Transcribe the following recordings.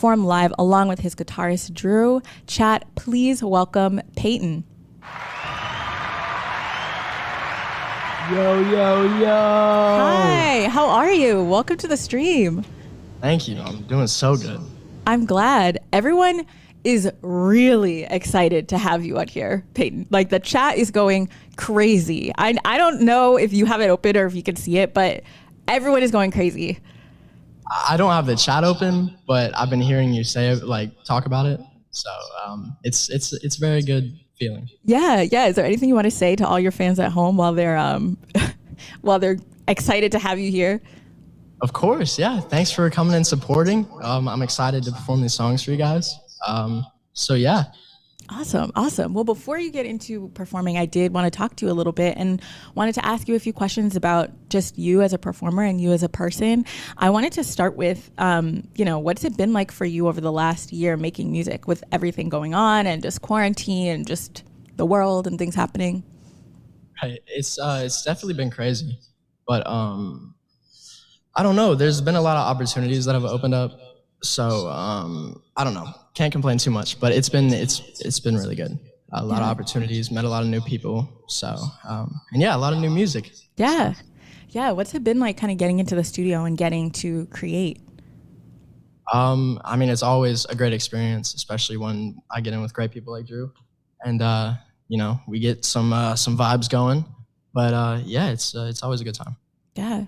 perform live along with his guitarist, Drew. Chat, please welcome Payton. Yo, yo, yo. Hi, how are you? Welcome to the stream. Thank you. I'm doing so good. I'm glad. Everyone is really excited to have you out here, Payton. Like, the chat is going crazy. I don't know if you have it open or if you can see it, but everyone is going crazy. I don't have the chat open, but I've been hearing you say it, like talk about it. So it's very good feeling. Yeah. Is there anything you want to say to all your fans at home while they're excited to have you here? Of course, yeah. Thanks for coming and supporting. I'm excited to perform these songs for you guys. So yeah. Awesome. Well, before you get into performing, I did want to talk to you a little bit and wanted to ask you a few questions about just you as a performer and you as a person. I wanted to start with, what's it been like for you over the last year making music with everything going on and just quarantine and just the world and things happening? Right. It's definitely been crazy, but I don't know. There's been a lot of opportunities that have opened up. So I don't know. Can't complain too much, but it's been really good. A lot of opportunities, met a lot of new people. So and yeah, a lot of new music. Yeah. What's it been like, kind of getting into the studio and getting to create? I mean, it's always a great experience, especially when I get in with great people like Drew, and we get some vibes going. But yeah, it's always a good time. Yeah.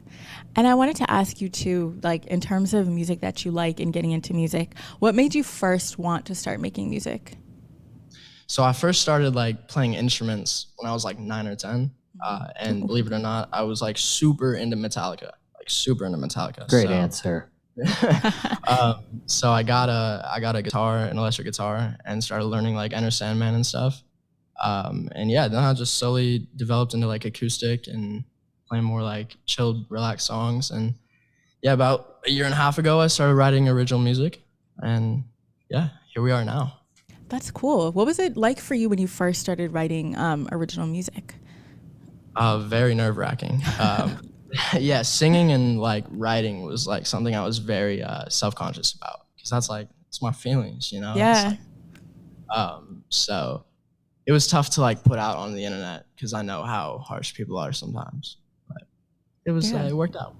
And I wanted to ask you too, like, in terms of music that you like and getting into music, what made you first want to start making music? So I first started like playing instruments when I was like 9 or 10. And believe it or not, I was like super into Metallica. Great answer. So I got a guitar, an electric guitar, and started learning like Enter Sandman and stuff. And yeah, then I just slowly developed into like acoustic and playing more like chilled, relaxed songs. And yeah, about a year and a half ago, I started writing original music. And yeah, here we are now. That's cool. What was it like for you when you first started writing original music? Very nerve-wracking. Yeah, singing and like writing was like something I was very self-conscious about, because that's like, it's my feelings, you know? Yeah. So it was tough to like put out on the internet because I know how harsh people are sometimes. But it worked out.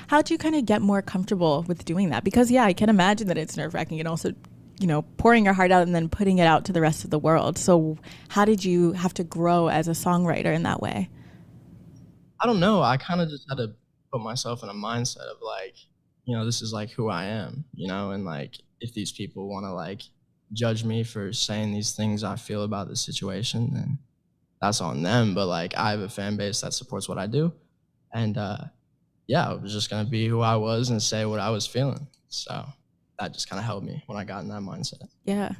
How'd you kind of get more comfortable with doing that? Because yeah, I can imagine that it's nerve-wracking, and also, pouring your heart out and then putting it out to the rest of the world. So how did you have to grow as a songwriter in that way? I don't know. I kind of just had to put myself in a mindset of like, this is like who I am, and like if these people want to like judge me for saying these things I feel about the situation, then that's on them. But like, I have a fan base that supports what I do. And yeah, I was just going to be who I was and say what I was feeling. So that just kind of helped me when I got in that mindset. Yeah.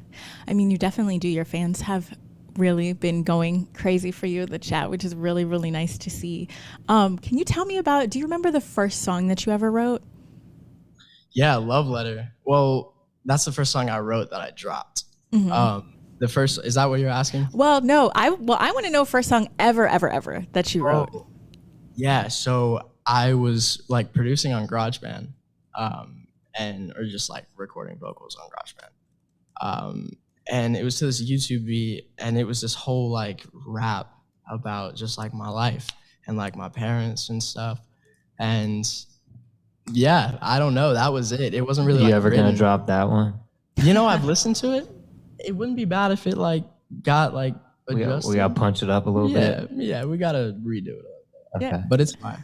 I mean, you definitely do. Your fans have really been going crazy for you in the chat, which is really, really nice to see. Can you tell me do you remember the first song that you ever wrote? Yeah, Love Letter. Well, that's the first song I wrote that I dropped. Mm-hmm. The first, is that what you're asking? Well, no, I want to know first song ever that you wrote. Oh, yeah, so I was like producing on GarageBand, or just like recording vocals on GarageBand. And it was to this YouTube beat, and it was this whole like rap about just like my life and like my parents and stuff. And yeah, I don't know, that was it. It wasn't really. You ever gonna drop that one? I've listened to it. It wouldn't be bad if it like got like adjusted. We got to punch it up a little bit. Yeah, we gotta redo it. Okay. Yeah. But it's fine.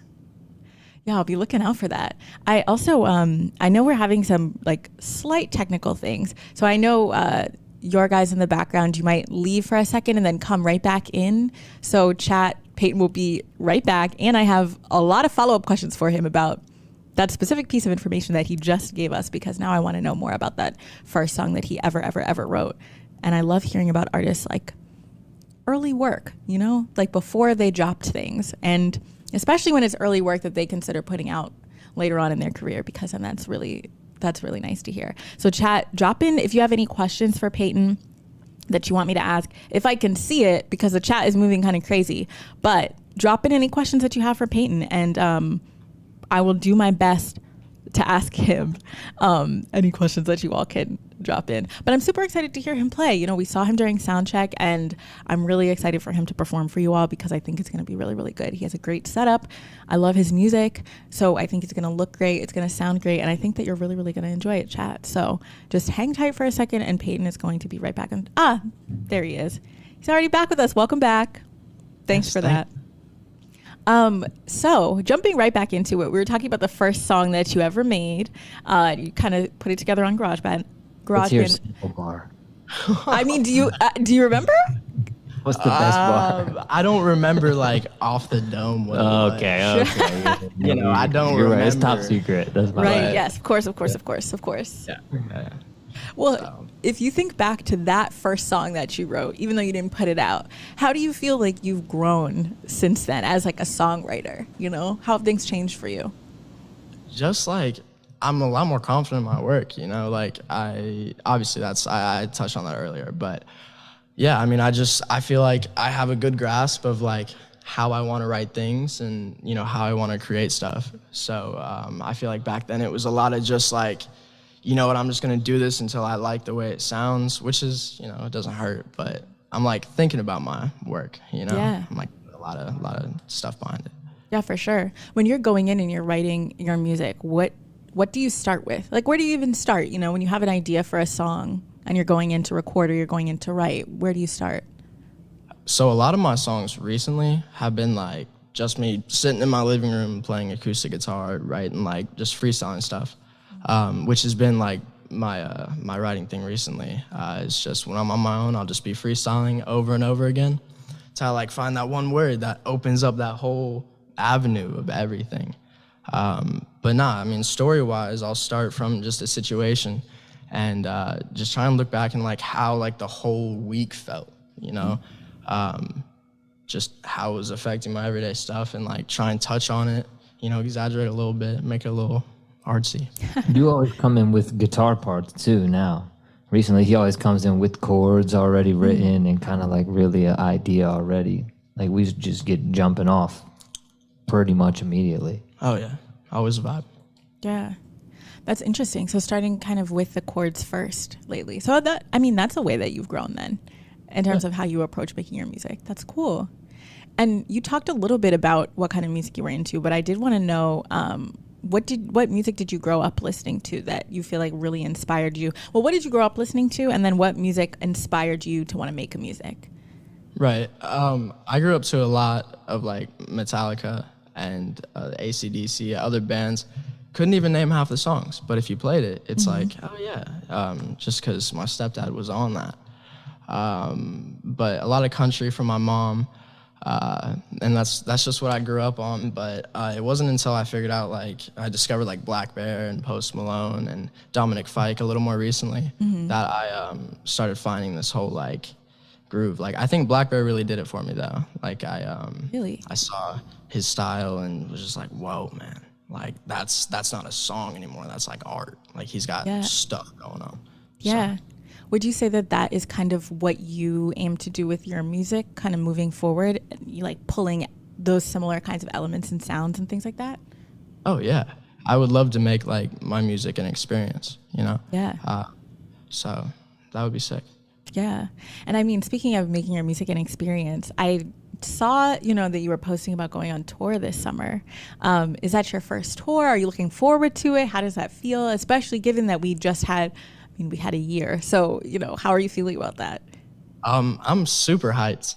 Yeah, I'll be looking out for that. I also, I know we're having some like slight technical things. So I know your guys in the background, you might leave for a second and then come right back in. So chat, Payton will be right back. And I have a lot of follow-up questions for him about that specific piece of information that he just gave us, because now I want to know more about that first song that he ever wrote. And I love hearing about artists like early work, like before they dropped things, and especially when it's early work that they consider putting out later on in their career, because then that's really nice to hear. So chat, drop in if you have any questions for Payton that you want me to ask. If I can see it, because the chat is moving kind of crazy, but drop in any questions that you have for Payton, and I will do my best to ask him any questions that you all can drop in. But I'm super excited to hear him play. You know, we saw him during soundcheck, and I'm really excited for him to perform for you all because I think it's going to be really, really good. He has a great setup. I love his music, so I think it's going to look great. It's going to sound great, and I think that you're really, really going to enjoy it, chat. So just hang tight for a second, and Payton is going to be right back. There he is. He's already back with us. Welcome back. Thanks for that. So jumping right back into it, we were talking about the first song that you ever made. You kind of put it together on GarageBand. What's your sample bar? I mean, do you remember? What's the best bar? I don't remember like off the dome. Okay. You know, I don't You're remember. Right. It's top secret. That's my right. bad. Yes. Of course. Yeah. Well, if you think back to that first song that you wrote, even though you didn't put it out, how do you feel like you've grown since then as like a songwriter? You know, how have things changed for you? Just like I'm a lot more confident in my work, you know, like I touched on that earlier, but yeah, I mean, I feel like I have a good grasp of like how I want to write things and, you know, how I want to create stuff. So I feel like back then it was a lot of just like, you know what, I'm just going to do this until I like the way it sounds, which is, you know, it doesn't hurt, but I'm like thinking about my work, you know, yeah. I'm like a lot of stuff behind it. Yeah, for sure. When you're going in and you're writing your music, what do you start with? Like, where do you even start? You know, when you have an idea for a song and you're going in to record or you're going in to write, where do you start? So a lot of my songs recently have been like just me sitting in my living room playing acoustic guitar, writing like just freestyling stuff, which has been like my writing thing recently. It's just when I'm on my own, I'll just be freestyling over and over again till I like find that one word that opens up that whole avenue of everything. But I mean, story-wise, I'll start from just a situation and just try and look back and like how like the whole week felt, you know, just how it was affecting my everyday stuff and like try and touch on it, you know, exaggerate a little bit, make it a little artsy. You always come in with guitar parts too now. Recently, he always comes in with chords already written and kind of like really an idea already. Like we just get jumping off pretty much immediately. Oh yeah, always a vibe. Yeah, that's interesting. So starting kind of with the chords first lately. So that's a way that you've grown then in terms of how you approach making your music. That's cool. And you talked a little bit about what kind of music you were into, but I did want to know what music did you grow up listening to that you feel like really inspired you? Well, what did you grow up listening to, and then what music inspired you to want to make a music? Right. I grew up to a lot of like Metallica and AC/DC, other bands. Couldn't even name half the songs, but if you played it, it's like, oh yeah, just because my stepdad was on that. But a lot of country from my mom, and that's just what I grew up on. But it wasn't until I figured out, like, I discovered like Black Bear and Post Malone and Dominic Fike a little more recently that I started finding this whole like groove. Like I think Black Bear really did it for me though. Like I saw his style and was just like, whoa, man. Like that's not a song anymore. That's like art. Like he's got stuff going on. Yeah. So. Would you say that that is kind of what you aim to do with your music, kind of moving forward, you like pulling those similar kinds of elements and sounds and things like that? Oh yeah, I would love to make like my music an experience, you know? Yeah. So that would be sick. Yeah. And I mean, speaking of making your music an experience, I saw, you know, that you were posting about going on tour this summer. Is that your first tour? Are you looking forward to it? How does that feel? Especially given that we had a year. So, you know, how are you feeling about that? I'm super hyped.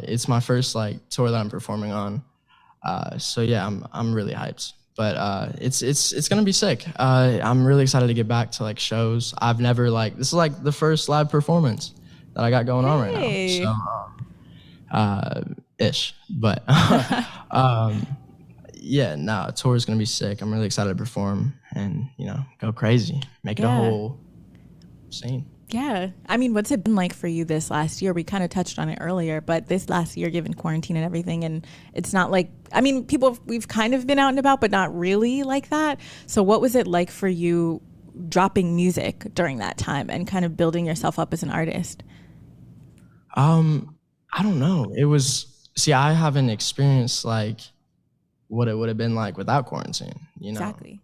It's my first like tour that I'm performing on. So yeah, I'm really hyped. But it's gonna be sick. I'm really excited to get back to like shows. I've never this is like the first live performance that I got going on right now. So ish. But yeah, tour is gonna be sick. I'm really excited to perform and, you know, go crazy. Make it a whole scene. Yeah. I mean, what's it been like for you this last year? We kind of touched on it earlier, but this last year, given quarantine and everything, and it's not like, I mean, we've kind of been out and about, but not really like that. So what was it like for you dropping music during that time and kind of building yourself up as an artist? I don't know. I haven't experienced like what it would have been like without quarantine, you know? Exactly.